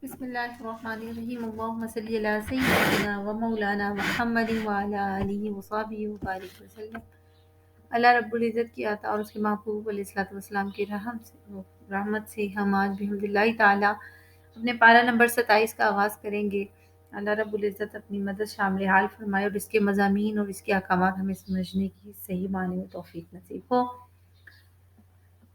بسم اللہ الرحمن الرحیم اللہم صلی علی سیدنا و مولانا محمد وعلی آلہ وصحبہ وبارک وسلم۔ اللہ رب العزت کی عطا اور اس کے محبوب علیہ الصلوۃ والسلام کی رحمت سے ہم آج بحمد اللہ تعالی اپنے پارہ نمبر 27 کا آغاز کریں گے۔ اللہ رب العزت اپنی مدد شامل حال فرمائے اور اس کے مضامین اور اس کے احکامات ہمیں سمجھنے کی صحیح معنی میں توفیق نصیب ہو۔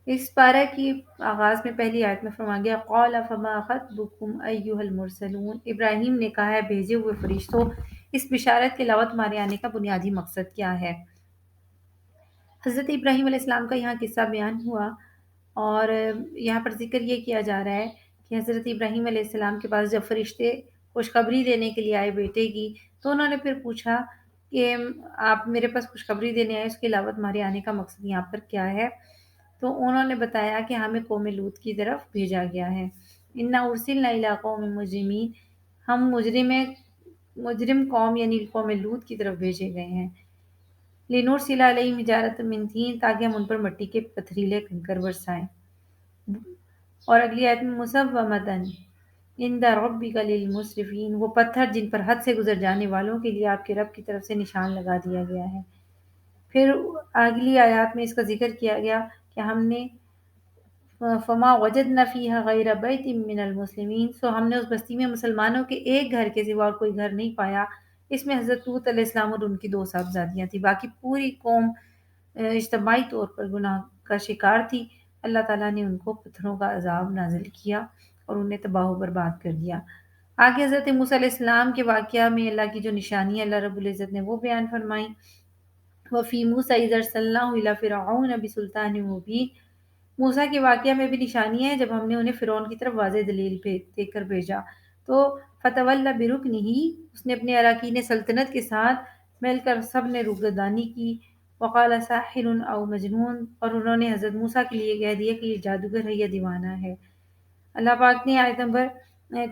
اس پارہ کی آغاز میں پہلی آیت میں فرمایا گیا قال فما خطبکم ایھا المرسلون، ابراہیم نے کہا ہے بھیجے ہوئے فرشتوں، اس بشارت کے علاوہ تمہارے آنے کا بنیادی مقصد کیا ہے؟ حضرت ابراہیم علیہ السلام کا یہاں قصہ بیان ہوا اور یہاں پر ذکر یہ کیا جا رہا ہے کہ حضرت ابراہیم علیہ السلام کے پاس جب فرشتے خوشخبری دینے کے لیے آئے بیٹے کی، تو انہوں نے پھر پوچھا کہ آپ میرے پاس خوشخبری دینے آئے، اس کے علاوہ تمہارے آنے کا مقصد یہاں پر کیا ہے؟ تو انہوں نے بتایا کہ ہمیں قوم لوط کی طرف بھیجا گیا ہے۔ انا ارسلنا الی قوم مجرمین، ہم مجرم قوم یعنی قوم لوط کی طرف بھیجے گئے ہیں۔ لنرسل علیہم حجارۃ من طین، تاکہ ہم ان پر مٹی کے پتھریلے کنکر برسائیں۔ اور اگلی آیت میں مسومۃ عند ربک للمسرفین، وہ پتھر جن پر حد سے گزر جانے والوں کے لیے آپ کے رب کی طرف سے نشان لگا دیا گیا ہے۔ پھر اگلی آیات میں اس کا ذکر کیا گیا کہ ہم نے فما وجدنا فیہا غیر بیت من المسلمین، سو ہم نے اس بستی میں مسلمانوں کے ایک گھر کے سوا اور کوئی گھر نہیں پایا۔ اس میں حضرت لوط علیہ السلام اور ان کی 2 صاحبزادیاں تھیں، باقی پوری قوم اجتماعی طور پر گناہ کا شکار تھی۔ اللہ تعالیٰ نے ان کو پتھروں کا عذاب نازل کیا اور انہیں تباہ و برباد کر دیا۔ آگے حضرت موسیٰ علیہ السلام کے واقعہ میں اللہ کی جو نشانیاں اللہ رب العزت نے وہ بیان فرمائیں۔ وفی موسیٰ اذ ارسلناہ الی فرعون بسلطان مبین، موسیٰ کے واقعہ میں بھی نشانیاں ہیں جب ہم نے انہیں فرعون کی طرف واضح دلیل دے کر بھیجا۔ تو فتولی برکنہ، اس نے اپنے اراکین سلطنت کے ساتھ مل کر سب نے روگردانی کی۔ وقال ساحر او مجنون، اور انہوں نے حضرت موسیٰ کے لیے کہہ دیا کہ یہ جادوگر ہے یا دیوانہ ہے۔ اللہ پاک نے آیت نمبر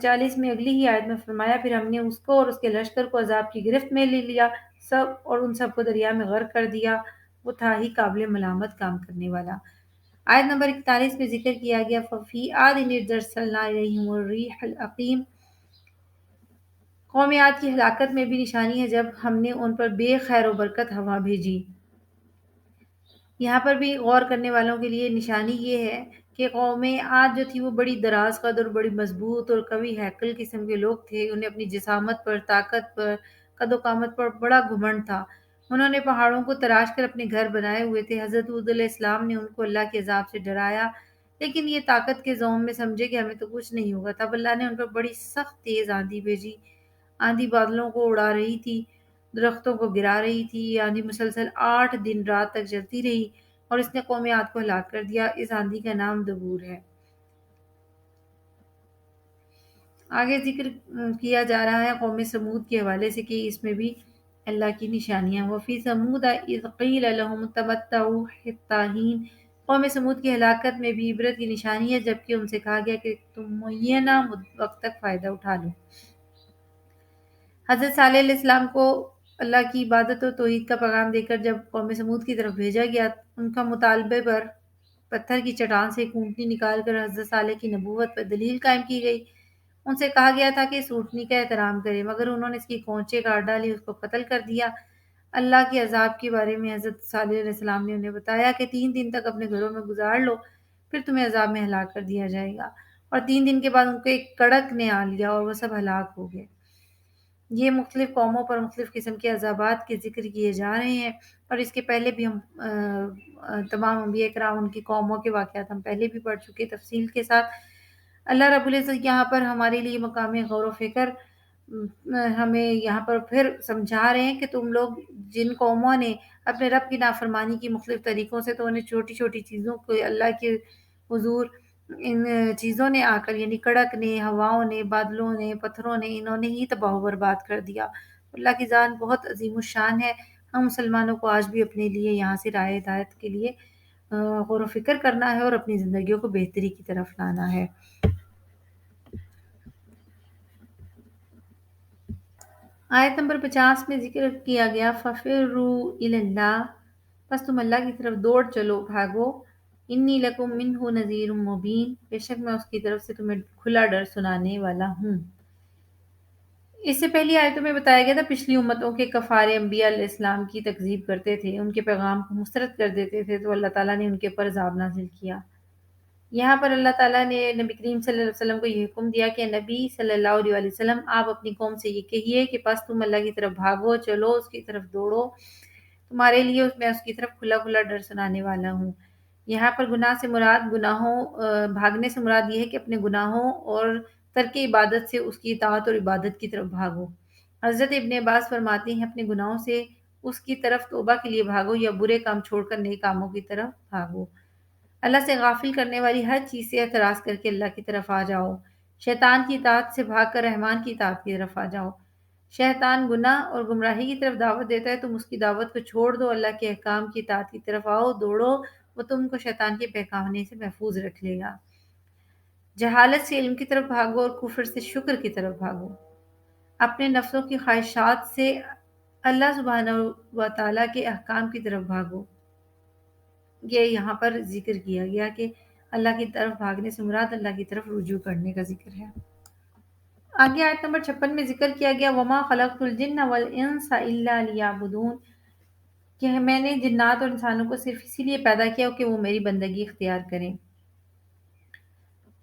40 میں اگلی ہی آیت میں فرمایا پھر ہم نے اس کو اور اس کے لشکر کو عذاب کی گرفت میں لے لیا سب اور ان سب کو دریا میں غرق کر دیا، وہ تھا ہی قابل ملامت کام کرنے والا۔ آیت نمبر 41 میں ذکر کیا گیا ففی عاد اذ ارسلنا الیہم الریح العقیم، قوم عاد کی ہلاکت میں بھی نشانی ہے جب ہم نے ان پر بے خیر و برکت ہوا بھیجی۔ یہاں پر بھی غور کرنے والوں کے لیے نشانی یہ ہے کہ قوم عاد جو تھی وہ بڑی دراز قد اور بڑی مضبوط اور قوی ہیکل قسم کے لوگ تھے، انہیں اپنی جسامت پر، طاقت پر، قد و قامت پر بڑا گھمنڈ تھا۔ انہوں نے پہاڑوں کو تراش کر اپنے گھر بنائے ہوئے تھے۔ حضرت ہود علیہ السلام نے ان کو اللہ کے عذاب سے ڈرایا، لیکن یہ طاقت کے زوم میں سمجھے کہ ہمیں تو کچھ نہیں ہوگا۔ تب اللہ نے ان پر بڑی سخت تیز آندھی بھیجی، آندھی بادلوں کو اڑا رہی تھی، درختوں کو گرا رہی تھی، یہ آندھی مسلسل 8 دن رات تک چلتی رہی اور اس نے قوم عاد کو ہلاک کر دیا۔ اس آندھی کا نام دبور ہے۔ آگے ذکر کیا جا رہا ہے قوم سمود کے حوالے سے کہ اس میں بھی اللہ کی نشانیاں۔ وفی سمود اذ قیل لهم تمتعوا حتی حین، قوم سمود کی ہلاکت میں بھی عبرت کی نشانی ہے جبکہ ان سے کہا گیا کہ تم معینہ وقت تک فائدہ اٹھا لو۔ حضرت صالح علیہ السلام کو اللہ کی عبادت و توحید کا پیغام دے کر جب قوم سمود کی طرف بھیجا گیا، ان کا مطالبے پر پتھر کی چٹان سے ایک اونٹنی نکال کر حضرت صالح کی نبوت پر دلیل قائم کی گئی۔ ان سے کہا گیا تھا کہ اس اونٹنی کا احترام کرے، مگر انہوں نے اس کی کونچیں کاٹ ڈالی، اس کو قتل کر دیا۔ اللہ کے عذاب کے بارے میں حضرت صالح علیہ السلام نے انہیں بتایا کہ 3 دن تک اپنے گھروں میں گزار لو، پھر تمہیں عذاب میں ہلاک کر دیا جائے گا۔ اور 3 دن کے بعد ان کو ایک کڑک نے آ لیا اور وہ سب ہلاک ہو گئے۔ یہ مختلف قوموں پر مختلف قسم کے عذابات کے ذکر کیے جا رہے ہیں، اور اس کے پہلے بھی ہم تمام انبیاء کرام ان کی قوموں کے واقعات ہم پہلے بھی پڑھ چکے تفصیل کے ساتھ۔ اللہ رب العزت یہاں پر ہمارے لیے مقام غور و فکر ہمیں یہاں پر پھر سمجھا رہے ہیں کہ تم لوگ جن قوموں نے اپنے رب کی نافرمانی کی مختلف طریقوں سے، تو انہیں چھوٹی چھوٹی چیزوں کو اللہ کے حضور ان چیزوں نے آ کر یعنی کڑک نے، ہواؤں نے، بادلوں نے، پتھروں نے، انہوں نے ہی تباہ و برباد کر دیا۔ اللہ کی ذات بہت عظیم الشان ہے۔ ہم مسلمانوں کو آج بھی اپنے لیے یہاں سے رائے ہدایت کے لیے غور و فکر کرنا ہے اور اپنی زندگیوں کو بہتری کی طرف لانا ہے۔ آیت نمبر 50 میں ذکر کیا گیا فَفِرُّوا إِلَى اللَّهِ، بس تم اللہ کی طرف دوڑ چلو، بھاگو۔ انی لکم منہ نذیر مبین، بے شک میں اس کی طرف سے تمہیں کھلا ڈر سنانے والا ہوں۔ اس سے پہلی آیتوں میں بتایا گیا تھا پچھلی امتوں کے کفار انبیاء علیہ السلام کی تکذیب کرتے تھے، ان کے پیغام کو مسترد کر دیتے تھے، تو اللہ تعالیٰ نے ان کے اوپر عذاب نازل کیا۔ یہاں پر اللہ تعالیٰ نے نبی کریم صلی اللہ علیہ وسلم کو یہ حکم دیا کہ نبی صلی اللہ علیہ وسلم آپ اپنی قوم سے یہ کہیے کہ بس تم اللہ کی طرف بھاگو، چلو اس کی طرف دوڑو، تمہارے لیے میں اس کی طرف کھلا کھلا ڈر سنانے والا ہوں۔ یہاں پر گناہ سے مراد بھاگنے سے مراد یہ ہے کہ اپنے گناہوں اور ترک عبادت سے اس کی اطاعت اور عبادت کی طرف بھاگو۔ حضرت ابن عباس فرماتے ہیں اپنے گناہوں سے اس کی طرف توبہ کے لیے بھاگو یا برے کام چھوڑ کر نئے کاموں کی طرف بھاگو۔ اللہ سے غافل کرنے والی ہر چیز سے اعتراض کر کے اللہ کی طرف آ جاؤ۔ شیطان کی اطاعت سے بھاگ کر رحمان کی اطاعت کی طرف آ جاؤ۔ شیطان گناہ اور گمراہی کی طرف دعوت دیتا ہے، تم اس کی دعوت کو چھوڑ دو، اللہ کے احکام کی اطاعت کی طرف آؤ، دوڑو، وہ تم کو شیطان کے بہکانے سے محفوظ رکھ لے گا۔ جہالت سے علم کی طرف بھاگو اور کفر سے شکر کی طرف بھاگو۔ اپنے نفسوں کی خواہشات سے اللہ سبحانہ و تعالیٰ کے احکام کی طرف بھاگو۔ یہ یہاں پر ذکر کیا گیا کہ اللہ کی طرف بھاگنے سے مراد اللہ کی طرف رجوع کرنے کا ذکر ہے۔ آگے آیت نمبر 56 میں ذکر کیا گیا وَمَا خَلَقْتُ الْجِنَّ وَالْإِنسَ إِلَّا لِيَعْبُدُونِ، کہ میں نے جنات اور انسانوں کو صرف اسی لیے پیدا کیا کہ وہ میری بندگی اختیار کریں۔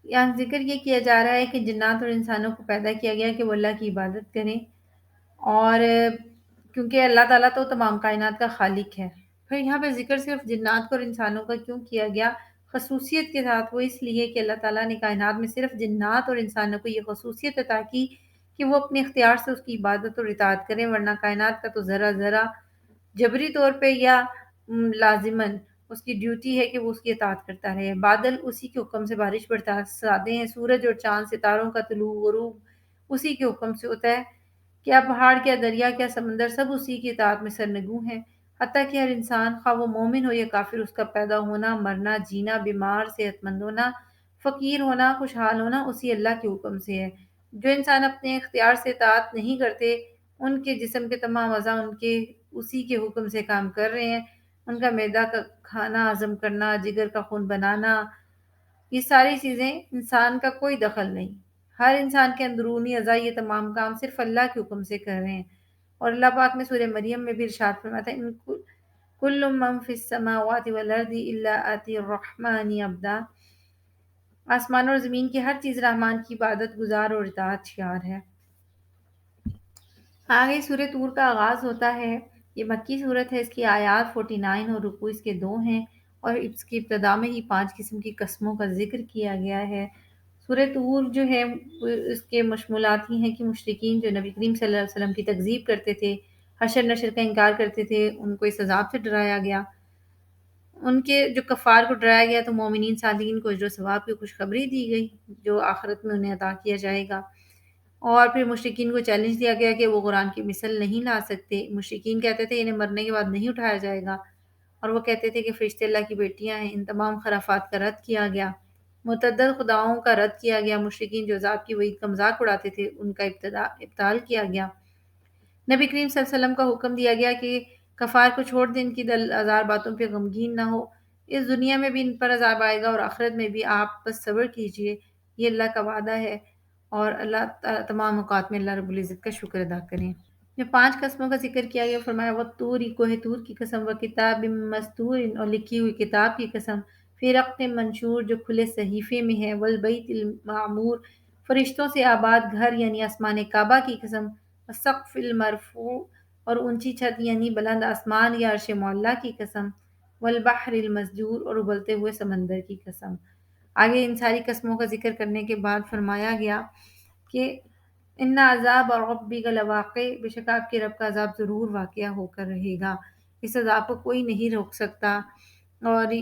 یہاں ذکر یہ کیا جا رہا ہے کہ جنات اور انسانوں کو پیدا کیا گیا کہ وہ اللہ کی عبادت کریں، اور کیونکہ اللہ تعالیٰ تو تمام کائنات کا خالق ہے۔ پھر یہاں پہ ذکر صرف جنات اور انسانوں کا کیوں کیا گیا خصوصیت کے ساتھ؟ وہ اس لیے کہ اللہ تعالیٰ نے کائنات میں صرف جنات اور انسانوں کو یہ خصوصیت عطا کی کہ وہ اپنے اختیار سے اس کی عبادت اور اطاعت کریں، ورنہ کائنات کا تو ذرا ذرا جبری طور پہ یا لازماً اس کی ڈیوٹی ہے کہ وہ اس کی اطاعت کرتا رہے۔ بادل اسی کے حکم سے بارش برساتے ہیں، سورج اور چاند ستاروں کا طلوع غروب اسی کے حکم سے ہوتا ہے، کیا پہاڑ، کیا دریا، کیا سمندر، سب اسی کی اطاعت میں سرنگوں ہیں۔ حتیٰ کہ ہر انسان، خواہ وہ مومن ہو یا کافر، اس کا پیدا ہونا، مرنا، جینا، بیمار، صحت مند ہونا، فقیر ہونا، خوشحال ہونا اسی اللہ کے حکم سے ہے۔ جو انسان اپنے اختیار سے اطاعت نہیں کرتے، ان کے جسم کے تمام اعضاء ان کے اسی کے حکم سے کام کر رہے ہیں۔ ان کا معدہ کا کھانا ہضم کرنا، جگر کا خون بنانا، یہ ساری چیزیں انسان کا کوئی دخل نہیں۔ ہر انسان کے اندرونی اعضاء یہ تمام کام صرف اللہ کے حکم سے کر رہے ہیں۔ اور اللہ پاک نے سورہ مریم میں بھی ارشاد فرمایا تھا کل من فی السماوات والارض الا آتی الرحمن عبدا، آسمان اور زمین کی ہر چیز رحمان کی عبادت گزار اور اطاعت شیار ہے۔ آگے سورہ طور کا آغاز ہوتا ہے۔ یہ مکی صورت ہے، اس کی آیات 49 اور رکوع اس کے 2 ہیں، اور اس کی ابتدا میں ہی 5 قسم کی قسموں کا ذکر کیا گیا ہے۔ سورہ طور جو ہے اس کے مشمولات ہی ہیں کہ مشرکین جو نبی کریم صلی اللہ علیہ وسلم کی تکذیب کرتے تھے، حشر نشر کا انکار کرتے تھے، ان کو اس عذاب سے ڈرایا گیا۔ ان کے جو کفار کو ڈرایا گیا تو مومنین صالحین کو اجر و ثواب کی خوشخبری دی گئی جو آخرت میں انہیں عطا کیا جائے گا۔ اور پھر مشرکین کو چیلنج دیا گیا کہ وہ قرآن کی مثل نہیں لا سکتے۔ مشرکین کہتے تھے انہیں مرنے کے بعد نہیں اٹھایا جائے گا، اور وہ کہتے تھے کہ فرشتے اللہ کی بیٹیاں ہیں۔ ان تمام خرافات کا رد کیا گیا، متعدد خداؤں کا رد کیا گیا۔ مشرکین جو عذاب کی وعید کا مذاق اڑاتے تھے ان کا ابطال کیا گیا۔ نبی کریم صلی اللہ علیہ وسلم کا حکم دیا گیا کہ کفار کو چھوڑ دیں، ان کی دل آزار باتوں پہ غمگین نہ ہو، اس دنیا میں بھی ان پر عذاب آئے گا اور آخرت میں بھی، آپ بس صبر کیجئے، یہ اللہ کا وعدہ ہے، اور اللہ تمام اوقات میں اللہ رب العزت کا شکر ادا کریں۔ جو 5 قسموں کا ذکر کیا گیا، فرمایا وَالطُّورِ، کوہ طور کی قسم، وَکِتَابٍ مَّسْطُورٍ، اور لکھی ہوئی کتاب کی قسم، فِي رَقٍّ منشور، جو کھلے صحیفے میں ہے، وَالْبَيْتِ الْمَعْمُورِ، فرشتوں سے آباد گھر یعنی آسمان کعبہ کی قسم، وَالسَّقْفِ الْمَرْفُوعِ، اور اونچی چھت یعنی بلند آسمان یا عرش معلیٰ کی قسم، وَالْبَحْرِ الْمَسْجُورِ، اور ابلتے ہوئے سمندر کی قسم۔ آگے ان ساری قسموں کا ذکر کرنے کے بعد فرمایا گیا کہ ان عذاب ربک لواقع، بے شک آپ کے رب کا عذاب ضرور واقعہ ہو کر رہے گا، اس عذاب کو کوئی نہیں روک سکتا۔ اور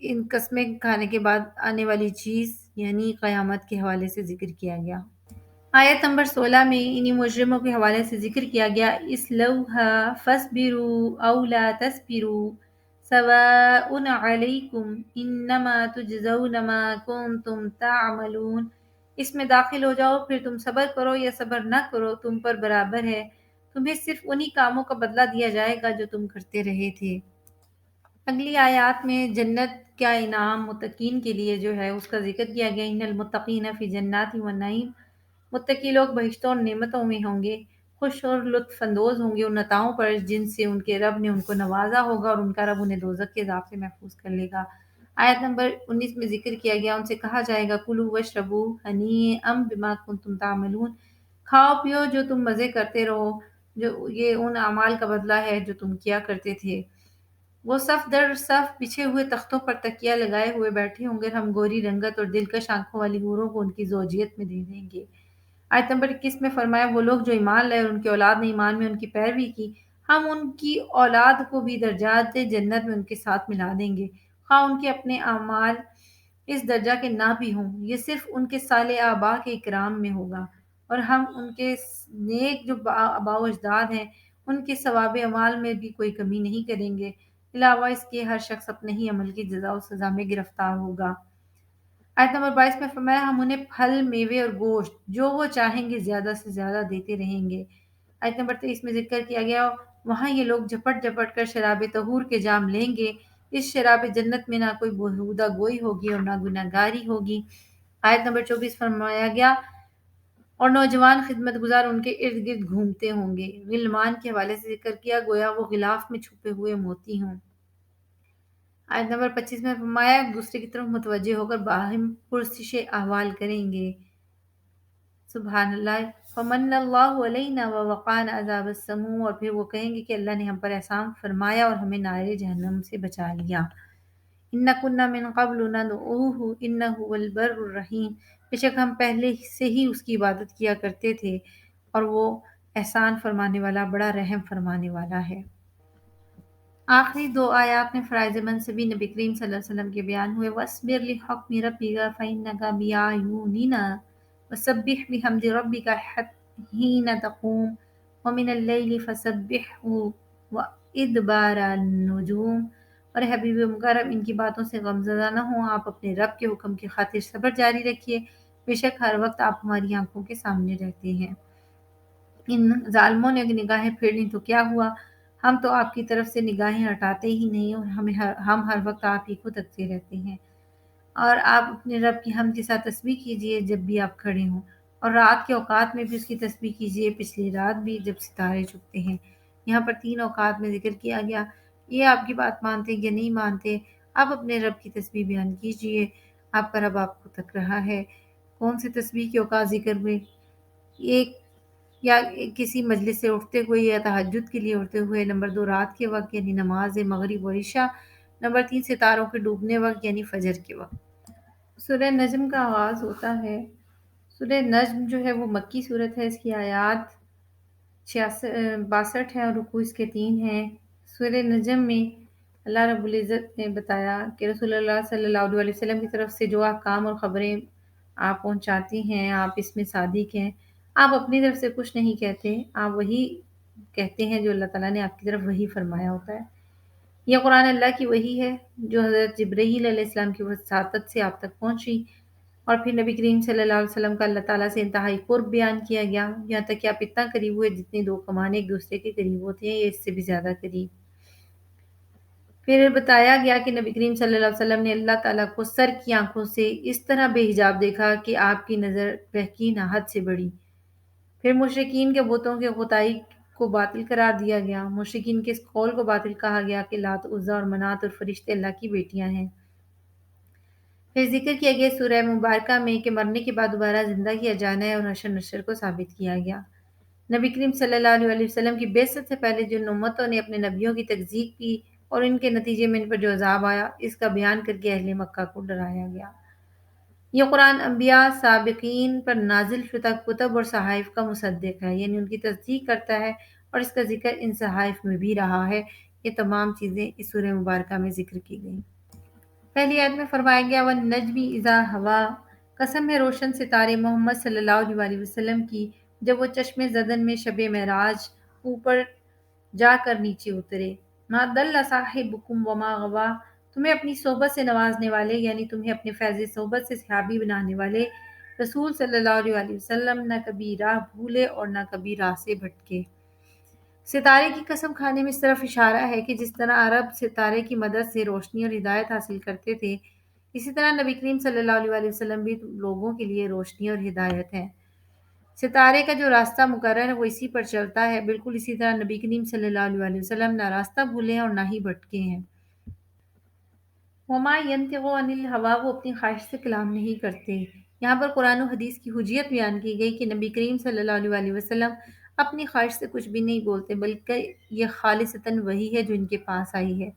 ان قسمیں کھانے کے بعد آنے والی چیز یعنی قیامت کے حوالے سے ذکر کیا گیا۔ آیت نمبر 16 میں انہی مجرموں کے حوالے سے ذکر کیا گیا اصلوہا فاصبروا او لا تصبروا سواء علیکم انما تجزون ما کنتم تعملون، اس میں داخل ہو جاؤ، پھر تم صبر کرو یا صبر نہ کرو، تم پر برابر ہے، تمہیں صرف انہی کاموں کا بدلہ دیا جائے گا جو تم کرتے رہے تھے۔ اگلی آیات میں جنت کا انعام متقین کے لیے جو ہے اس کا ذکر کیا گیا، ان المتقین فی جنات و نعیم، متقی لوگ بہشتوں اور نعمتوں میں ہوں گے، خوش اور لطف اندوز ہوں گے ان عطاؤں پر جن سے ان کے رب نے ان کو نوازا ہوگا، اور ان کا رب انہیں دوزخ کے عذاب سے محفوظ کر لے گا۔ آیت نمبر 19 میں ذکر کیا گیا ان سے کہا جائے گا کلوا واشربوا ہنیئا بما کنتم تعملون، کھاؤ پیو جو تم مزے کرتے رہو، جو یہ ان اعمال کا بدلہ ہے جو تم کیا کرتے تھے۔ وہ صف در صف بچھے ہوئے تختوں پر تکیہ لگائے ہوئے بیٹھے ہوں گے، ہم گوری رنگت اور دلکش آنکھوں والی حوروں کو ان کی زوجیت میں دے دیں گے۔ آیت نمبر 21 میں فرمایا وہ لوگ جو ایمان لائے اور ان کی اولاد نے ایمان میں ان کی پیروی کی، ہم ان کی اولاد کو بھی درجات جنت میں ان کے ساتھ ملا دیں گے، خواہ ان کے اپنے اعمال اس درجہ کے نہ بھی ہوں، یہ صرف ان کے صالح آبا کے اکرام میں ہوگا، اور ہم ان کے نیک جو آبا و اجداد ہیں ان کے ثواب اعمال میں بھی کوئی کمی نہیں کریں گے، علاوہ اس کے ہر شخص اپنے ہی عمل کی جزا و سزا میں گرفتار ہوگا۔ آیت نمبر 22 میں فرمایا ہم انہیں پھل میوے اور گوشت جو وہ چاہیں گے زیادہ سے زیادہ دیتے رہیں گے۔ آیت نمبر 23 میں ذکر کیا گیا وہاں یہ لوگ جھپٹ جھپٹ کر شراب طہور کے جام لیں گے، اس شراب جنت میں نہ کوئی بہودہ گوئی ہوگی اور نہ گناہ گاری ہوگی۔ آیت نمبر 24 فرمایا گیا اور نوجوان خدمت گزار ان کے ارد گرد گھومتے ہوں گے، غلمان کے حوالے سے ذکر کیا گویا وہ غلاف میں چھپے ہوئے موتی ہوں۔ آیت نمبر 25 میں فرمایا ایک دوسرے کی طرف متوجہ ہو کر باہم پرسش احوال کریں گے۔ سبحان اللہ، فمن اللہ علینا ووقانا عذاب السموم، اور پھر وہ کہیں گے کہ اللہ نے ہم پر احسان فرمایا اور ہمیں نار جہنم سے بچا لیا۔ ان كنا من قبل ندعوه انه هو البر الرحیم، بے شک ہم پہلے سے ہی اس کی عبادت کیا کرتے تھے اور وہ احسان فرمانے والا بڑا رحم فرمانے والا ہے۔ آخری دو آیات میں فرائض منصبی نبی کریم صلی اللہ علیہ وسلم کے بیان ہوئے وَاصْبِرْ لِحُکْمِ رَبِّكَ فَإِنَّكَ بِأَعْیُنِنَا وَسَبِّحْ بِحَمْدِ رَبِّكَ حِینَ تَقُومُ وَمِنَ اللَّیْلِ فَسَبِّحْهُ وَإِدْبَارَ النُّجُومِ، اور اے حبیب مکرم ان کی باتوں سے غمزدہ نہ ہوں، آپ اپنے رب کے حکم کی خاطر صبر جاری رکھیے، بے شک ہر وقت آپ ہماری آنکھوں کے سامنے رہتے ہیں۔ ان ظالموں نے نگاہیں پھیر لیں تو کیا ہوا، ہم تو آپ کی طرف سے نگاہیں ہٹاتے ہی نہیں اور ہم ہر وقت آپ ہی کو تکتے رہتے ہیں۔ اور آپ اپنے رب کی حمد کے ساتھ تسبیح کیجئے جب بھی آپ کھڑے ہوں، اور رات کے اوقات میں بھی اس کی تسبیح کیجئے، پچھلی رات بھی جب ستارے چھپتے ہیں۔ یہاں پر 3 اوقات میں ذکر کیا گیا، یہ آپ کی بات مانتے یا نہیں مانتے، آپ اپنے رب کی تسبیح بیان کیجئے، آپ کا رب آپ کو تک رہا ہے۔ کون سے تسبیح کے اوقات ذکر ہوئے؟ ایک یا کسی مجلس سے اٹھتے ہوئے یا تہجد کے لیے اٹھتے ہوئے، نمبر 2 رات کے وقت یعنی نماز مغرب و عشاء، نمبر 3 ستاروں کے ڈوبنے وقت یعنی فجر کے وقت۔ سورہ نجم کا آغاز ہوتا ہے۔ سورہ نجم جو ہے وہ مکی صورت ہے، اس کی آیات 62 ہیں اور رکوع اس کے 3 ہیں۔ سورہ نجم میں اللہ رب العزت نے بتایا کہ رسول اللہ صلی اللہ علیہ وسلم کی طرف سے جو احکام اور خبریں آپ پہنچاتے ہیں آپ اس میں صادق ہیں، آپ اپنی طرف سے کچھ نہیں کہتے، آپ وہی کہتے ہیں جو اللہ تعالیٰ نے آپ کی طرف وحی فرمایا ہوتا ہے۔ یہ قرآن اللہ کی وحی ہے جو حضرت جبرائیل علیہ السلام کی وساطت سے آپ تک پہنچی، اور پھر نبی کریم صلی اللہ علیہ وسلم کا اللہ تعالیٰ سے انتہائی قرب بیان کیا گیا، یہاں تک کہ آپ اتنا قریب ہوئے جتنی 2 کمانیں ایک دوسرے کے قریب ہوتے ہیں، یہ اس سے بھی زیادہ قریب۔ پھر بتایا گیا کہ نبی کریم صلی اللہ علیہ وسلم نے اللہ تعالیٰ کو سر کی آنکھوں سے اس طرح بے حجاب دیکھا کہ آپ کی نظر بہکی نہ حد سے بڑی۔ پھر مشرکین کے بتوں کے خدائی کو باطل قرار دیا گیا، مشرکین کے اس قول کو باطل کہا گیا کہ لات عزا اور منات اور فرشتے اللہ کی بیٹیاں ہیں۔ پھر ذکر کیا گیا سورہ مبارکہ میں کہ مرنے کے بعد دوبارہ زندہ کیا جانا ہے، اور حشر نشر کو ثابت کیا گیا۔ نبی کریم صلی اللہ علیہ وسلم کی بعثت سے پہلے جن امتوں نے اپنے نبیوں کی تکذیب کی اور ان کے نتیجے میں ان پر جو عذاب آیا، اس کا بیان کر کے اہل مکہ کو ڈرایا گیا۔ یہ قرآن انبیاء سابقین پر نازل شدہ کتب اور صحائف کا مصدق ہے، یعنی ان کی تصدیق کرتا ہے، اور اس کا ذکر ان صحائف میں بھی رہا ہے۔ یہ تمام چیزیں اس سورہ مبارکہ میں ذکر کی گئیں۔ پہلی آیت میں فرمایا گیا وَالنَّجْمِ اِذَا ہَوَىٰ، قسم ہے روشن ستارے محمد صلی اللہ علیہ وسلم کی جب وہ چشم زدن میں شب معراج اوپر جا کر نیچے اترے۔ مَا ضَلَّ صَاحِبُكُمْ وَمَا غَوَىٰ، تمہیں اپنی صحبت سے نوازنے والے یعنی تمہیں اپنے فیض صحبت سے صحابی بنانے والے رسول صلی اللہ علیہ وسلم نہ کبھی راہ بھولے اور نہ کبھی راہ سے بھٹکے۔ ستارے کی قسم کھانے میں اس طرف اشارہ ہے کہ جس طرح عرب ستارے کی مدد سے روشنی اور ہدایت حاصل کرتے تھے، اسی طرح نبی کریم صلی اللہ علیہ وسلم بھی لوگوں کے لیے روشنی اور ہدایت ہیں۔ ستارے کا جو راستہ مقرر ہے وہ اسی پر چلتا ہے، بالکل اسی طرح نبی کریم صلی اللہ علیہ وسلم نہ راستہ بھولے ہیں اور نہ ہی بھٹکے ہیں۔ وما ينطق عن الہوا، وہ اپنی خواہش سے کلام نہیں کرتے۔ یہاں پر قرآن و حدیث کی حجیت بیان کی گئی کہ نبی کریم صلی اللہ علیہ وسلم اپنی خواہش سے کچھ بھی نہیں بولتے، بلکہ یہ خالصتاً وحی ہے جو ان کے پاس آئی ہے۔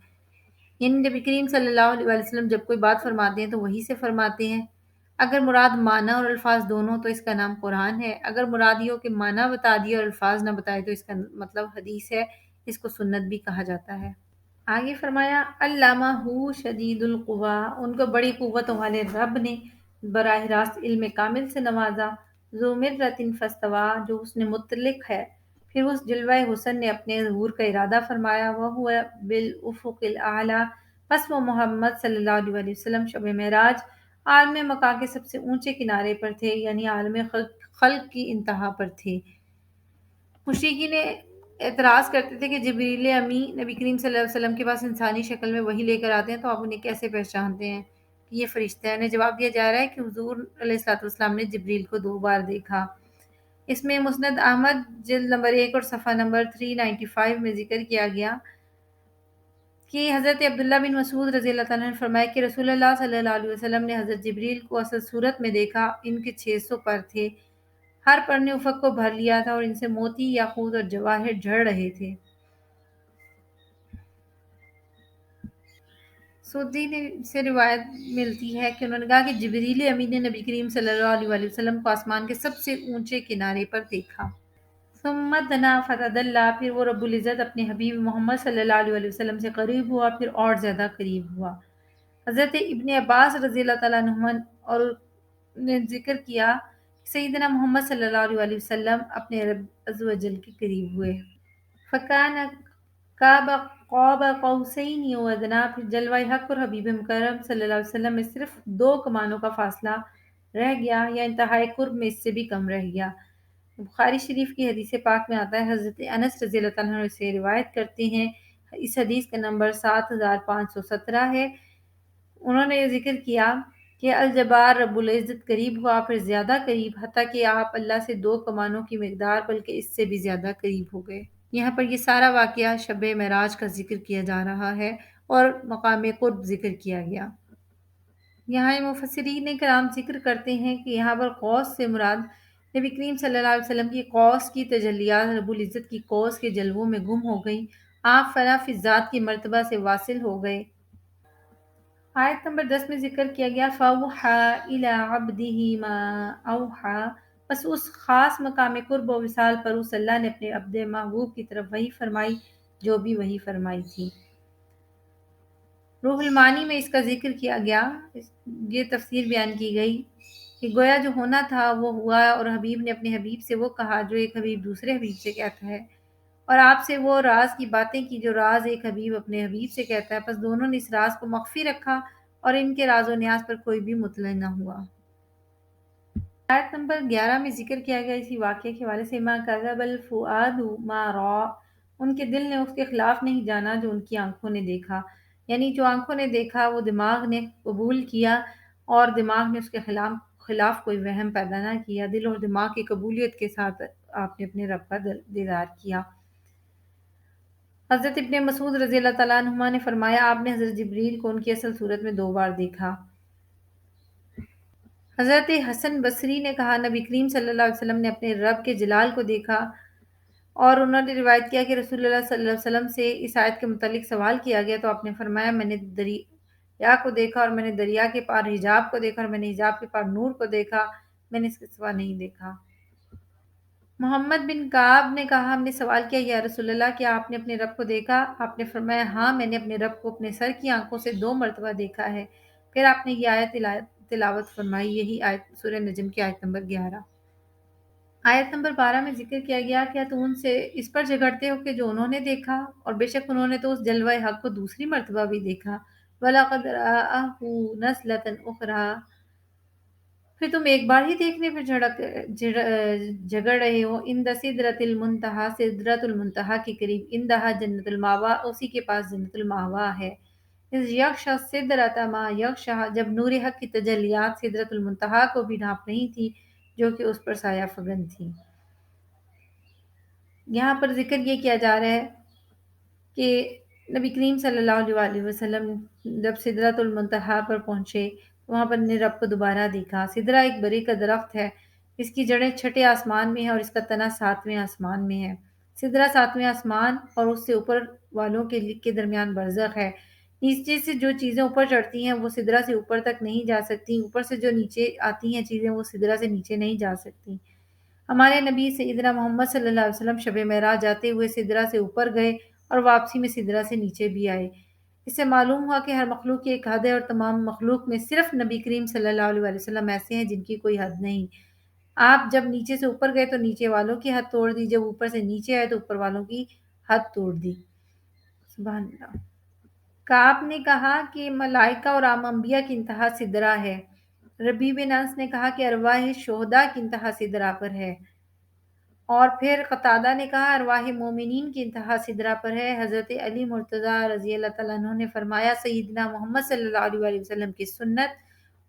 یعنی نبی کریم صلی اللہ علیہ وسلم جب کوئی بات فرماتے ہیں تو وحی سے فرماتے ہیں۔ اگر مراد معنی اور الفاظ دونوں تو اس کا نام قرآن ہے، اگر مراد یہ ہو کہ معنی بتا دیے اور الفاظ نہ بتائے تو اس کا مطلب حدیث ہے، اس کو سنت بھی کہا جاتا ہے۔ آگے فرمایا علامہ شدید القوا، ان کو بڑی قوتوں والے رب نے براہ راست علم کامل سے نوازا۔ ذو مرۃ فاستویٰ، جو حسن مطلق ہے، پھر اس جلوہ حسن نے اپنے ظہور کا ارادہ فرمایا۔ وہو بالافق الاعلیٰ، پس وہ محمد صلی اللہ علیہ وسلم شب معراج عالم مکہ کے سب سے اونچے کنارے پر تھے، یعنی عالم خلق کی انتہا پر تھے۔ مشرکین نے اعتراض کرتے تھے کہ جبریل امی نبی کریم صلی اللہ علیہ وسلم کے پاس انسانی شکل میں وہی لے کر آتے ہیں تو آپ انہیں کیسے پہچانتے ہیں کہ یہ فرشتہ ہے؟ انہیں جواب دیا جا رہا ہے کہ حضور علیہ الصلوۃ والسلام نے جبریل کو 2 بار دیکھا۔ اس میں مسند احمد جلد نمبر 1 اور صفحہ نمبر 395 میں ذکر کیا گیا کہ حضرت عبداللہ بن مسعود رضی اللہ تعالیٰ نے فرمایا کہ رسول اللہ صلی اللہ علیہ وسلم نے حضرت جبریل کو اصل صورت میں دیکھا۔ ان کے 600 پر تھے، ہر پر نے افق کو بھر لیا تھا اور ان سے موتی، یاقوت اور جواہر جھڑ رہے تھے۔ سودی سے روایت ملتی ہے کہ انہوں نے کہا کہ جبریل امین نے نبی کریم صلی اللہ علیہ وسلم کو آسمان کے سب سے اونچے کنارے پر دیکھا۔ ثم دنا فتدلی، پھر وہ رب العزت اپنے حبیب محمد صلی اللہ علیہ وسلم سے قریب ہوا، پھر اور زیادہ قریب ہوا۔ حضرت ابن عباس رضی اللہ تعالیٰ عنہما اور نے ذکر کیا کہ سیدنا محمد صلی اللہ علیہ وسلم اپنے رب عز و جل کے قریب ہوئے۔ فکان قاب قوسین و ادنیٰ، پھر جلوہ حق اور حبیب مکرم صلی اللہ علیہ وسلم میں صرف 2 کمانوں کا فاصلہ رہ گیا، یا انتہائی قرب میں اس سے بھی کم رہ گیا۔ بخاری شریف کی حدیث پاک میں آتا ہے، حضرت انس رضی اللہ تعالیٰ عنہ سے روایت کرتے ہیں، اس حدیث کا نمبر 7517 ہے۔ انہوں نے ذکر کیا کہ الجبار رب العزت قریب ہوا، پھر زیادہ قریب، حتیٰ کہ آپ اللہ سے 2 کمانوں کی مقدار بلکہ اس سے بھی زیادہ قریب ہو گئے۔ یہاں پر یہ سارا واقعہ شب معراج کا ذکر کیا جا رہا ہے اور مقام قرب ذکر کیا گیا۔ یہاں مفسرین کرام ذکر کرتے ہیں کہ یہاں پر قوس سے مراد نبی کریم صلی اللہ علیہ وسلم کی قوس کی تجلیات رب العزت کی قوس کے جلووں میں گم ہو گئیں، آپ فنا فی ذات کی مرتبہ سے واصل ہو گئے۔ آیت نمبر 10 میں ذکر کیا گیا فَأَوْحَىٰ إِلَىٰ عَبْدِهِ مَا أَوْحَىٰ، بس اس خاص مقام قرب و وصال پر اس اللہ نے اپنے عبد محبوب کی طرف وحی فرمائی جو بھی وحی فرمائی تھی۔ روح المعانی میں اس کا ذکر کیا گیا، یہ تفسیر بیان کی گئی کہ گویا جو ہونا تھا وہ ہوا، اور حبیب نے اپنے حبیب سے وہ کہا جو ایک حبیب دوسرے حبیب سے کہتا ہے، اور آپ سے وہ راز کی باتیں کی جو راز ایک حبیب اپنے حبیب سے کہتا ہے، پس دونوں نے اس راز کو مخفی رکھا اور ان کے راز و نیاز پر کوئی بھی مطلع نہ ہوا۔ آیت نمبر 11 میں ذکر کیا گیا اسی واقعے کے حوالے سے ما کذب الفؤاد ما رأى، ان کے دل نے اس کے خلاف نہیں جانا جو ان کی آنکھوں نے دیکھا، یعنی جو آنکھوں نے دیکھا وہ دماغ نے قبول کیا اور دماغ نے اس کے خلاف کوئی وہم پیدا نہ کیا، دل اور دماغ کی قبولیت کے ساتھ آپ نے اپنے رب کا دیدار کیا۔ حضرت ابن مسعود رضی اللہ تعالیٰ عنہما نے فرمایا آپ نے حضرت جبریل کو ان کی اصل صورت میں 2 بار دیکھا۔ حضرت حسن بصری نے کہا نبی کریم صلی اللہ علیہ وسلم نے اپنے رب کے جلال کو دیکھا، اور انہوں نے روایت کیا کہ رسول اللہ صلی اللہ علیہ وسلم سے اس آیت کے متعلق سوال کیا گیا تو آپ نے فرمایا میں نے دریا کو دیکھا اور میں نے دریا کے پار حجاب کو دیکھا اور میں نے حجاب کے پار نور کو دیکھا، میں نے اس کے سوا نہیں دیکھا۔ محمد بن کعب نے کہا ہم نے سوال کیا یا رسول اللہ کیا آپ نے اپنے رب کو دیکھا؟ آپ نے فرمایا ہاں میں نے اپنے رب کو اپنے سر کی آنکھوں سے 2 مرتبہ دیکھا ہے۔ پھر آپ نے یہ آیت تلاوت فرمائی، یہی آیت سورہ نجم کی آیت نمبر 11۔ آیت نمبر 12 میں ذکر کیا گیا کیا تم ان سے اس پر جھگڑتے ہو کہ جو انہوں نے دیکھا، اور بے شک انہوں نے تو اس جلوہ حق کو دوسری مرتبہ بھی دیکھا۔ وَلَقَدْ رَآهُ نَزْلَةً أُخْرَىٰ، پھر تم ایک بار ہی دیکھنے پہ جھگڑ رہے ہو. اند سدرت المنتہا، سدرت المنتہا کے قریب، اندہا جنت الماوا، اسی کے پاس جنت الماوا ہے. اس یکشا سدرت ما یکشا، جب نور حق کی تجلیات سدرت المنتہا کو بھی ڈھانپ رہی تھی جو کہ اس پر سایہ فگن تھی. یہاں پر ذکر یہ کیا جا رہا ہے کہ نبی کریم صلی اللہ علیہ وسلم جب سدرت المنتہا پر پہنچے، وہاں پر نے رب کو دوبارہ دیکھا. سدرہ ایک بری کا درخت ہے، اس کی جڑیں چھٹے آسمان میں ہیں اور اس کا تنا ساتویں آسمان میں ہے. سدرہ ساتویں آسمان اور اس سے اوپر والوں کے درمیان برزخ ہے. نیچے سے جو چیزیں اوپر چڑھتی ہیں وہ سدرہ سے اوپر تک نہیں جا سکتی، اوپر سے جو نیچے آتی ہیں چیزیں وہ سدرہ سے نیچے نہیں جا سکتی. ہمارے نبی سیدنا محمد صلی اللہ علیہ وسلم شب معراج جاتے ہوئے سدرہ سے اوپر گئے اور واپسی میں سدرہ سے نیچے بھی آئے. اس سے معلوم ہوا کہ ہر مخلوق کی ایک حد ہے اور تمام مخلوق میں صرف نبی کریم صلی اللہ علیہ وسلم ایسے ہیں جن کی کوئی حد نہیں. آپ جب نیچے سے اوپر گئے تو نیچے والوں کی حد توڑ دی، جب اوپر سے نیچے آئے تو اوپر والوں کی حد توڑ دی. سبحان اللہ. کعب نے کہا کہ ملائکہ اور عام انبیاء کی انتہا سدرہ ہے. ربیع بن انس نے کہا کہ ارواح شہداء کی انتہا سدرہ پر ہے. اور پھر قتادہ نے کہا ارواح مومنین کی انتہا سدرہ پر ہے. حضرت علی مرتضیٰ رضی اللہ تعالیٰ عنہ نے فرمایا سیدنا محمد صلی اللہ علیہ وسلم کی سنت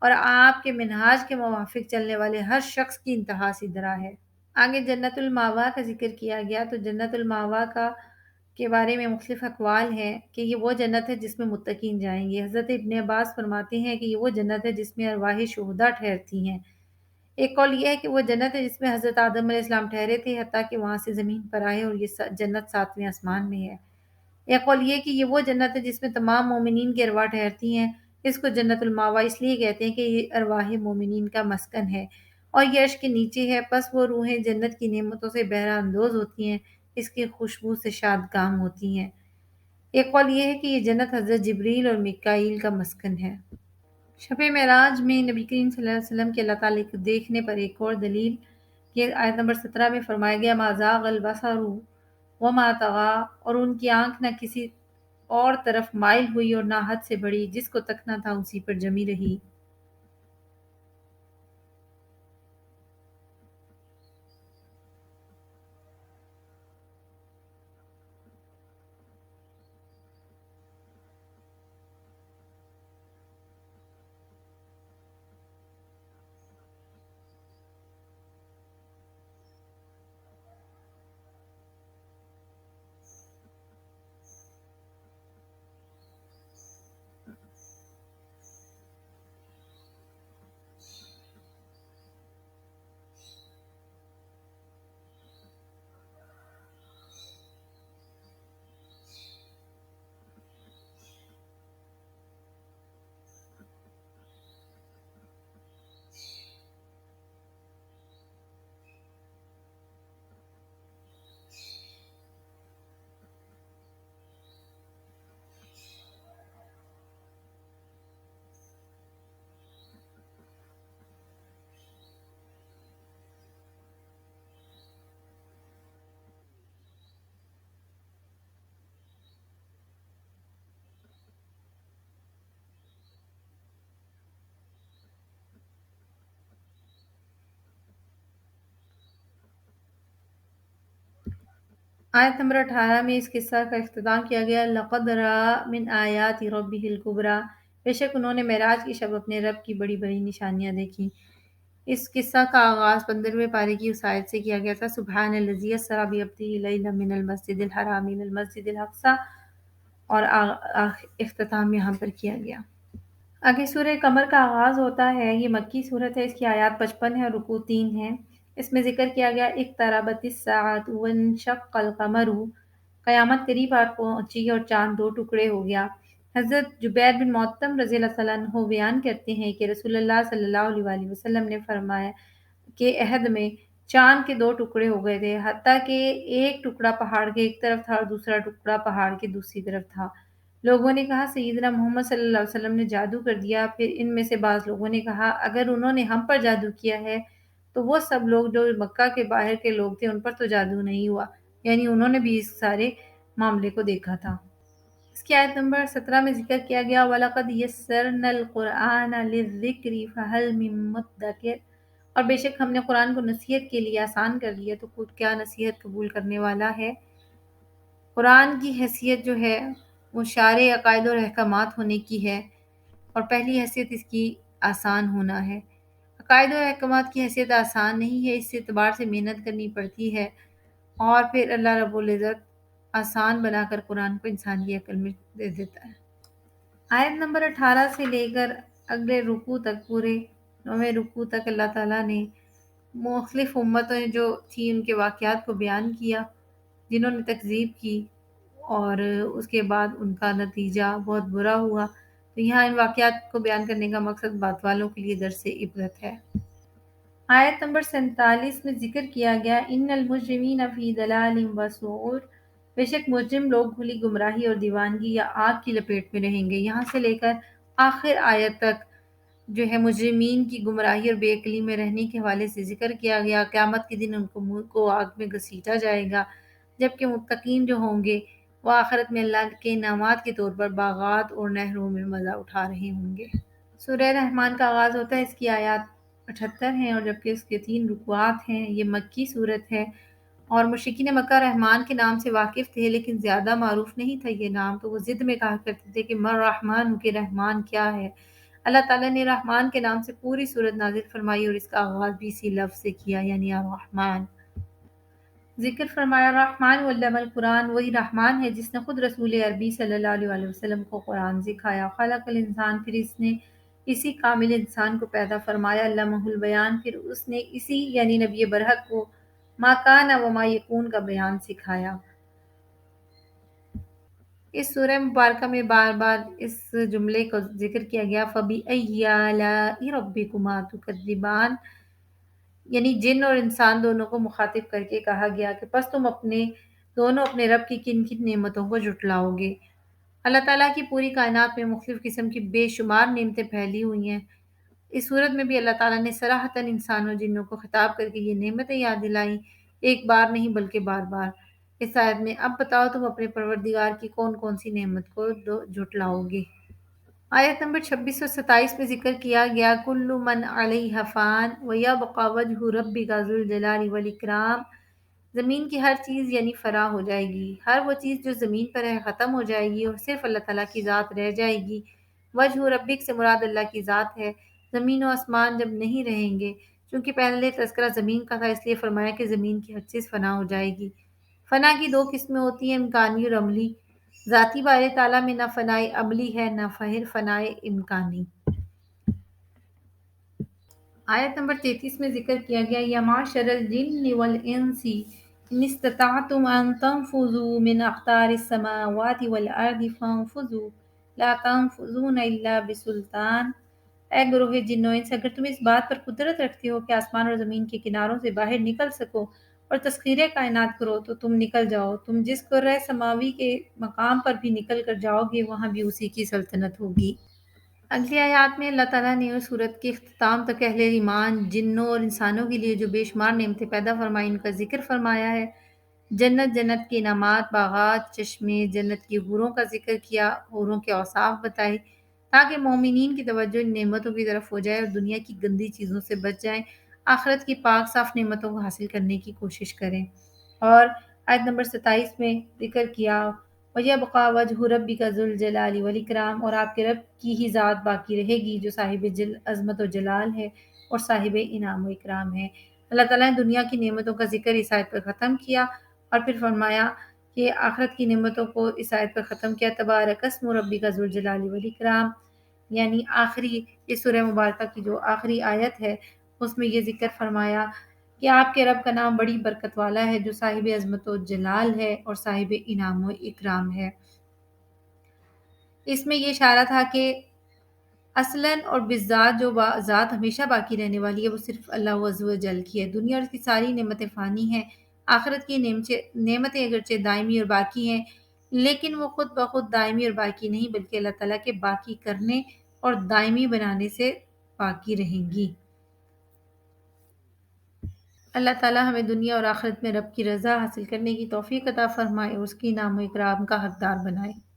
اور آپ کے منہاج کے موافق چلنے والے ہر شخص کی انتہا سدرہ ہے. آگے جنت الماوا کا ذکر کیا گیا تو جنت الماوا کے بارے میں مختلف اقوال ہیں کہ یہ وہ جنت ہے جس میں متقین جائیں گے. حضرت ابن عباس فرماتے ہیں کہ یہ وہ جنت ہے جس میں ارواح شہداء ٹھہرتی ہیں. ایک قول یہ ہے کہ وہ جنت ہے جس میں حضرت آدم علیہ السلام ٹھہرے تھے حتیٰ کہ وہاں سے زمین پر آئے اور یہ جنت ساتویں آسمان میں ہے. ایک قول یہ کہ یہ وہ جنت ہے جس میں تمام مومنین کی ارواح ٹھہرتی ہیں. اس کو جنت الماوا اس لیے کہتے ہیں کہ یہ ارواح مومنین کا مسکن ہے اور یہ عرش کے نیچے ہے. پس وہ روحیں جنت کی نعمتوں سے بہرہ اندوز ہوتی ہیں، اس کی خوشبو سے شاد کام ہوتی ہیں. ایک قول یہ ہے کہ یہ جنت حضرت جبریل اور میکائیل کا مسکن ہے. شب معراج میں نبی کریم صلی اللہ علیہ وسلم کے اللہ تعالیٰ کو دیکھنے پر ایک اور دلیل یہ آیت نمبر 17 میں فرمایا گیا ما زاغ البصر وما طغی، اور ان کی آنکھ نہ کسی اور طرف مائل ہوئی اور نہ حد سے بڑھی، جس کو تکنا تھا اسی پر جمی رہی. آیت نمبر 18 میں اس قصہ کا اختتام کیا گیا. لقد رأى من آیات ربه الکبریٰ، بے شک انہوں نے معراج کی شب اپنے رب کی بڑی بڑی نشانیاں دیکھی. اس قصہ کا آغاز 15ویں پارے کی اس آیت سے کیا گیا تھا. سبحان الذی اسریٰ بعبدہ لیلا من المسجد الحرام الی المسجد الاقصی، اور اختتام یہاں پر کیا گیا. آگے سورہ قمر کا آغاز ہوتا ہے. یہ مکی صورت ہے، اس کی آیات 55 ہے اور رکوع 3 ہے. اس میں ذکر کیا گیا اقتربت الساعۃ وانشق القمر، قیامت قریب آ پہنچی اور چاند دو ٹکڑے ہو گیا. حضرت جبیر بن معطم رضی اللہ تعالیٰ عنہ بیان کرتے ہیں کہ رسول اللہ صلی اللہ علیہ وسلم نے فرمایا کہ عہد میں چاند کے دو ٹکڑے ہو گئے تھے، حتیٰ کہ ایک ٹکڑا پہاڑ کے ایک طرف تھا اور دوسرا ٹکڑا پہاڑ کے دوسری طرف تھا. لوگوں نے کہا سیدنا محمد صلی اللہ علیہ وسلم نے جادو کر دیا. پھر ان میں سے بعض لوگوں نے کہا اگر انہوں نے ہم پر جادو کیا ہے تو وہ سب لوگ جو مکہ کے باہر کے لوگ تھے ان پر تو جادو نہیں ہوا، یعنی انہوں نے بھی اس سارے معاملے کو دیکھا تھا. اس کی آیت نمبر 17 میں ذکر کیا گیا وَلَقَدْ يَسَّرْنَا الْقُرْآنَ لِلذِّكْرِ فَهَلْ مِن مُّدَّكِرٍ، اور بے شک ہم نے قرآن کو نصیحت کے لیے آسان کر دیا تو خود کیا نصیحت قبول کرنے والا ہے۔ قرآن کی حیثیت جو ہے وہ شارع عقائد اور احکامات ہونے کی ہے، اور پہلی حیثیت اس کی آسان ہونا ہے۔ عقائد اور احکامات کی حیثیت آسان نہیں ہے، اس اعتبار سے محنت کرنی پڑتی ہے، اور پھر اللہ رب العزت آسان بنا کر قرآن کو انسان کی عقل میں دے دیتا ہے۔ آیت نمبر 18 سے لے کر اگلے رکوع تک، پورے 9ویں رکوع تک اللہ تعالیٰ نے مختلف امتیں جو تھیں ان کے واقعات کو بیان کیا جنہوں نے تکذیب کی، اور اس کے بعد ان کا نتیجہ بہت برا ہوا۔ تو یہاں ان واقعات کو بیان کرنے کا مقصد بات والوں کے لیے درس عبرت ہے۔ آیت نمبر 47 میں ذکر کیا گیا ان المجرمین فی ضلال و سعور، بے شک مجرم لوگ کھلی گمراہی اور دیوانگی یا آگ کی لپیٹ میں رہیں گے۔ یہاں سے لے کر آخر آیت تک جو ہے مجرمین کی گمراہی اور بے عقلی میں رہنے کے حوالے سے ذکر کیا گیا۔ قیامت کے دن ان کو منہ کو آگ میں گھسیٹا جائے گا، جبکہ متقین جو ہوں گے وہ آخرت میں اللہ کے انعامات کے طور پر باغات اور نہروں میں مزہ اٹھا رہے ہوں گے۔ سورہ رحمان کا آغاز ہوتا ہے، اس کی آیات 78 ہیں، اور جبکہ اس کے 3 رکوعات ہیں۔ یہ مکی صورت ہے، اور مشرکین مکہ رحمان کے نام سے واقف تھے لیکن زیادہ معروف نہیں تھا یہ نام، تو وہ ضد میں کہا کرتے تھے کہ مر رحمان کہ رحمان کیا ہے۔ اللہ تعالیٰ نے رحمان کے نام سے پوری صورت نازل فرمائی اور اس کا آغاز بھی اسی لفظ سے کیا، یعنی الرحمن۔ ذکر فرمایا رحمان علم القرآن، وہی رحمان ہے جس نے خود رسول عربی صلی اللہ علیہ وسلم کو قرآن سکھایا۔ خلق الانسان، پھر اس نے اسی کامل انسان کو پیدا فرمایا۔ علمہ البیان، پھر اس نے اسی یعنی نبی برحق کو ما کان و ما یکون کا بیان سکھایا۔ اس سورہ مبارکہ میں بار بار اس جملے کو ذکر کیا گیا فَبِأَيِّ آلَاءِ رَبِّكُمَا تُكَذِّبَانِ، یعنی جن اور انسان دونوں کو مخاطب کر کے کہا گیا کہ پس تم دونوں اپنے رب کی کن کن نعمتوں کو جھٹلاؤ گے۔ اللہ تعالیٰ کی پوری کائنات میں مختلف قسم کی بے شمار نعمتیں پھیلی ہوئی ہیں۔ اس صورت میں بھی اللہ تعالیٰ نے صراحتاً انسانوں اور جنوں کو خطاب کر کے یہ نعمتیں یاد دلائیں، ایک بار نہیں بلکہ بار بار۔ اس آیت میں اب بتاؤ تم اپنے پروردگار کی کون کون سی نعمت کو جھٹلاؤ گے۔ آیت نمبر 26 اور 27 میں ذکر کیا گیا کل من علیہا فان ویبقی وجہ ربک ذو الجلال والاکرام، زمین کی ہر چیز یعنی فنا ہو جائے گی، ہر وہ چیز جو زمین پر ہے ختم ہو جائے گی اور صرف اللہ تعالیٰ کی ذات رہ جائے گی۔ وجہ ربک سے مراد اللہ کی ذات ہے۔ زمین و آسمان جب نہیں رہیں گے، چونکہ پہلے تذکرہ زمین کا تھا اس لیے فرمایا کہ زمین کی ہر چیز فنا ہو جائے گی۔ فنا کی 2 قسمیں ہوتی ہیں، امکانی اور عملی۔ ذاتی بارے تعالیٰ میں نہ فنائے عملی ہے نہ فنائے امکانی۔ آیت نمبر 33 میں ذکر کیا گیا یا معشر الجن والانس ان استطعتم ان تنفذوا من اقطار السماوات والارض فانفذوا لا تنفذون الا بسلطان، اے گروہ جن و انس اگر تم اس بات پر قدرت رکھتے ہو کہ آسمان اور زمین کے کناروں سے باہر نکل سکو اور تسخیر کائنات کرو تو تم نکل جاؤ، تم جس کرۂ سماوی کے مقام پر بھی نکل کر جاؤ گے وہاں بھی اسی کی سلطنت ہوگی۔ اگلی آیات میں اللہ تعالیٰ نے اس صورت کے اختتام تک اہل ایمان جنوں اور انسانوں کے لیے جو بے شمار نعمتیں پیدا فرمائی ان کا ذکر فرمایا ہے۔ جنت کے انعامات، باغات، چشمے، جنت کی حوروں کا ذکر کیا، حوروں کے اوصاف بتائے تاکہ مومنین کی توجہ ان نعمتوں کی طرف ہو جائے اور دنیا کی گندی چیزوں سے بچ جائیں، آخرت کی پاک صاف نعمتوں کو حاصل کرنے کی کوشش کریں۔ اور آیت نمبر 27 میں ذکر کیا وَيَبْقَى وَجْهُ رَبِّكَ ذُو الْجَلَالِ وَالْإِكْرَامِ، اور آپ کے رب کی ہی ذات باقی رہے گی جو صاحب عظمت و جلال ہے اور صاحب انعام و اکرام ہے۔ اللہ تعالیٰ نے دنیا کی نعمتوں کا ذکر اس آیت پر ختم کیا اور پھر فرمایا کہ آخرت کی نعمتوں کو اس آیت پر ختم کیا تبارک اسم ربک ذو الجلال والاکرام، یعنی آخری اس سورہ مبارکہ کی جو آخری آیت ہے اس میں یہ ذکر فرمایا کہ آپ کے رب کا نام بڑی برکت والا ہے جو صاحب عظمت و جلال ہے اور صاحب انعام و اکرام ہے۔ اس میں یہ اشارہ تھا کہ اصلاً اور بالذات جو ذات ہمیشہ باقی رہنے والی ہے وہ صرف اللہ عز و جل کی ہے۔ دنیا اور اس کی ساری نعمتیں فانی ہیں، آخرت کی نعمتیں اگرچہ دائمی اور باقی ہیں لیکن وہ خود بخود دائمی اور باقی نہیں بلکہ اللہ تعالیٰ کے باقی کرنے اور دائمی بنانے سے باقی رہیں گی۔ اللہ تعالیٰ ہمیں دنیا اور آخرت میں رب کی رضا حاصل کرنے کی توفیق عطا فرمائے اور اس کی انعام و اکرام کا حقدار بنائے۔